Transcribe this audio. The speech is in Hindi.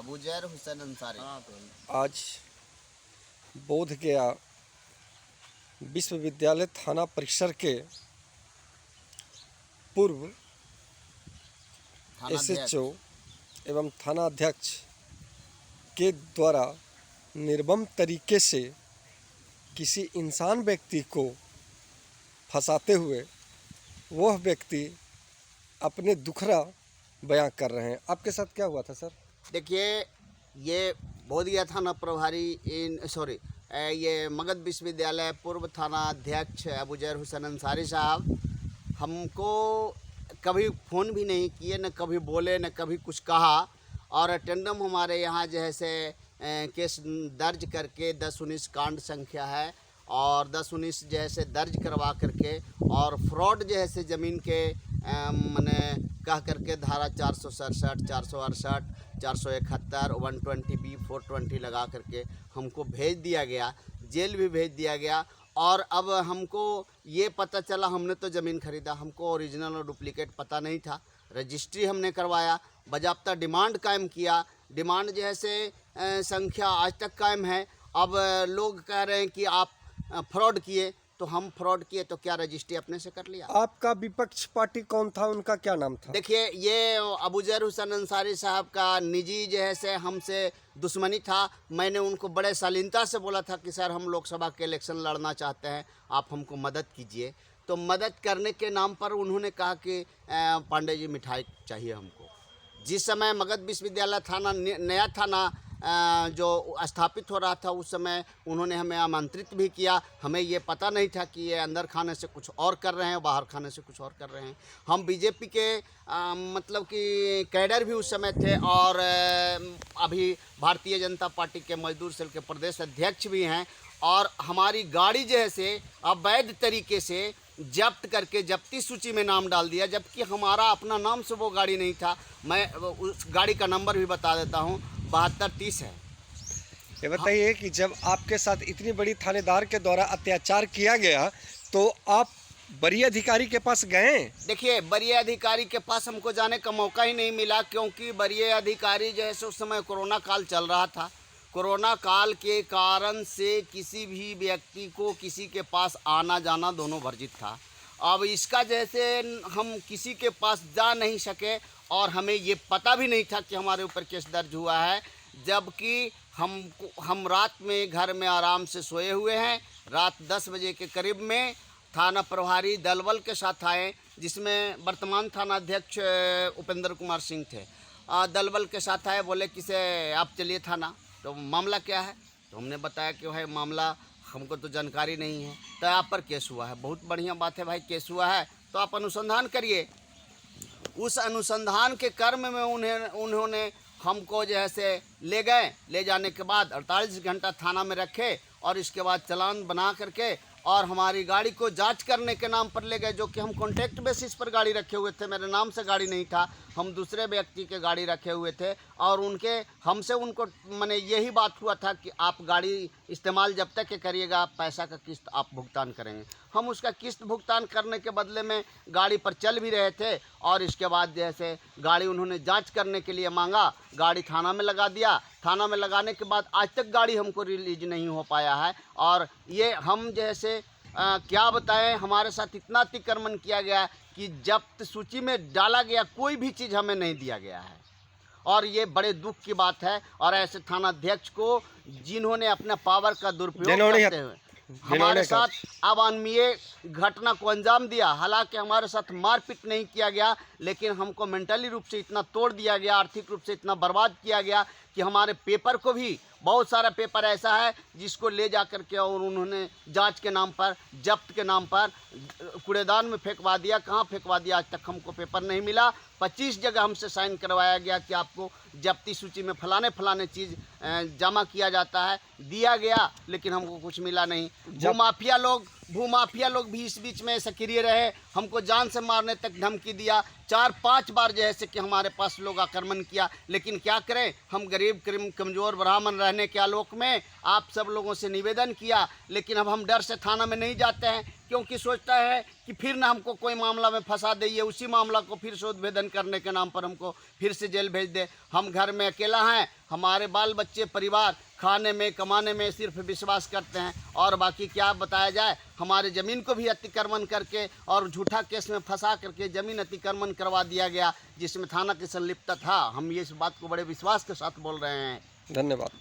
अबूजैर हुसैन अंसारी। आज बोध गया विश्वविद्यालय थाना परिसर के पूर्व SHO एवं थाना अध्यक्ष के द्वारा निर्मम तरीके से किसी इंसान व्यक्ति को फंसाते हुए वह व्यक्ति अपने दुखड़ा बयां कर रहे हैं। आपके साथ क्या हुआ था सर? देखिए, ये बोधगया थाना प्रभारी ये मगध विश्वविद्यालय पूर्व थाना अध्यक्ष अबूजैर हुसैन अंसारी साहब हमको कभी फ़ोन भी नहीं किए, न कभी बोले, न कभी कुछ कहा। और अटेंडम हमारे यहाँ जैसे केस दर्ज करके 10-19 कांड संख्या है और 10-19 जैसे दर्ज करवा करके और फ्रॉड जैसे ज़मीन के मैंने कह करके धारा 467, 468, 471, 120B, 420 लगा करके हमको भेज दिया गया, जेल भी भेज दिया गया। और अब हमको ये पता चला, हमने तो ज़मीन खरीदा, हमको ओरिजिनल और डुप्लीकेट पता नहीं था। रजिस्ट्री हमने करवाया, बाज़ाब्ता डिमांड कायम किया, डिमांड जैसे संख्या आज तक कायम है। अब लोग कह रहे हैं कि आप फ्रॉड किए, तो हम फ्रॉड किए तो क्या रजिस्ट्री अपने से कर लिया? आपका विपक्ष पार्टी कौन था, उनका क्या नाम था? देखिए, ये अबूजैर हुसैन अंसारी साहब का निजी जैसे हमसे दुश्मनी था। मैंने उनको बड़े शालीनता से बोला था कि सर हम लोकसभा के इलेक्शन लड़ना चाहते हैं, आप हमको मदद कीजिए। तो मदद करने के नाम पर उन्होंने कहा कि पांडे जी मिठाई चाहिए हमको। जिस समय मगध विश्वविद्यालय थाना नया थाना जो स्थापित हो रहा था उस समय उन्होंने हमें आमंत्रित भी किया। हमें ये पता नहीं था कि ये अंदर खाने से कुछ और कर रहे हैं, बाहर खाने से कुछ और कर रहे हैं। हम बीजेपी के मतलब कि कैडर भी उस समय थे और अभी भारतीय जनता पार्टी के मजदूर सेल के प्रदेश अध्यक्ष भी हैं। और हमारी गाड़ी जैसे अवैध तरीके से जब्त करके जब्ती सूची में नाम डाल दिया, जबकि हमारा अपना नाम से वो गाड़ी नहीं था। मैं उस गाड़ी का नंबर भी बता देता हूँ, 7230 है। ये बताइए कि जब आपके साथ इतनी बड़ी थानेदार के द्वारा अत्याचार किया गया तो आप वरीय अधिकारी के पास गए? देखिए, वरीय अधिकारी के पास हमको जाने का मौका ही नहीं मिला, क्योंकि वरीय अधिकारी जैसे उस समय कोरोना काल चल रहा था। कोरोना काल के कारण से किसी भी व्यक्ति को किसी के पास आना जाना दोनों वर्जित था। अब इसका जैसे हम किसी के पास जा नहीं सके और हमें ये पता भी नहीं था कि हमारे ऊपर केस दर्ज हुआ है, जबकि हम रात में घर में आराम से सोए हुए हैं। रात 10 बजे के करीब में थाना प्रभारी दलबल के साथ आए, जिसमें वर्तमान थाना अध्यक्ष उपेंद्र कुमार सिंह थे। दलबल के साथ आए, बोले कि से आप चलिए थाना, तो मामला क्या है? तो हमने बताया कि भाई मामला हमको तो जानकारी नहीं है। तो आप पर केस हुआ है। बहुत बढ़िया बात है भाई, केस हुआ है तो आप अनुसंधान करिए। उस अनुसंधान के क्रम में उन्होंने हमको जैसे ले गए। ले जाने के बाद 48 घंटा थाना में रखे और इसके बाद चालान बना करके और हमारी गाड़ी को जांच करने के नाम पर ले गए, जो कि हम कॉन्ट्रैक्ट बेसिस पर गाड़ी रखे हुए थे। मेरे नाम से गाड़ी नहीं था, हम दूसरे व्यक्ति के गाड़ी रखे हुए थे। और हमसे उनको मैंने यही बात हुआ था कि आप गाड़ी इस्तेमाल जब तक के करिएगा, पैसा का किस्त आप भुगतान करेंगे। हम उसका किस्त भुगतान करने के बदले में गाड़ी पर चल भी रहे थे। और इसके बाद जैसे गाड़ी उन्होंने जांच करने के लिए मांगा, गाड़ी थाना में लगा दिया। थाना में लगाने के बाद आज तक गाड़ी हमको रिलीज नहीं हो पाया है। और ये हम जैसे क्या बताएं, हमारे साथ इतना अतिक्रमण किया गया कि जब्त सूची में डाला गया कोई भी चीज़ हमें नहीं दिया गया है। और ये बड़े दुख की बात है। और ऐसे थाना अध्यक्ष को जिन्होंने अपना पावर का दुरुपयोग करते हुए हमारे साथ अवांछनीय घटना को अंजाम दिया। हालांकि हमारे साथ मारपीट नहीं किया गया, लेकिन हमको मेंटली रूप से इतना तोड़ दिया गया, आर्थिक रूप से इतना बर्बाद किया गया कि हमारे पेपर को भी, बहुत सारा पेपर ऐसा है जिसको ले जा कर के और उन्होंने जांच के नाम पर, जब्त के नाम पर कूड़ेदान में फेंकवा दिया। कहाँ फेंकवा दिया आज तक हमको पेपर नहीं मिला। 25 जगह हमसे साइन करवाया गया कि आपको जब्ती सूची में फलाने चीज़ जमा किया जाता है, दिया गया, लेकिन हमको कुछ मिला नहीं। भूमाफिया लोग भी इस बीच में सक्रिय रहे, हमको जान से मारने तक धमकी दिया। 4-5 बार जो है से कि हमारे पास लोग आक्रमण किया, लेकिन क्या करें, हम गरीब कमज़ोर ब्राह्मण रहने के आलोक में आप सब लोगों से निवेदन किया, लेकिन अब हम डर से थाना में नहीं जाते हैं, क्योंकि सोचता है कि फिर ना हमको कोई मामला में फंसा दे, ये उसी मामला को फिर शोधभेदन करने के नाम पर हमको फिर से जेल भेज दे। हम घर में अकेला हैं, हमारे बाल बच्चे परिवार खाने में कमाने में सिर्फ विश्वास करते हैं, और बाकी क्या बताया जाए, हमारे ज़मीन को भी अतिक्रमण करके और झूठा केस में फंसा करके ज़मीन अतिक्रमण करवा दिया गया, जिसमें थाना की संलिप्तता था। हम ये इस बात को बड़े विश्वास के साथ बोल रहे हैं। धन्यवाद।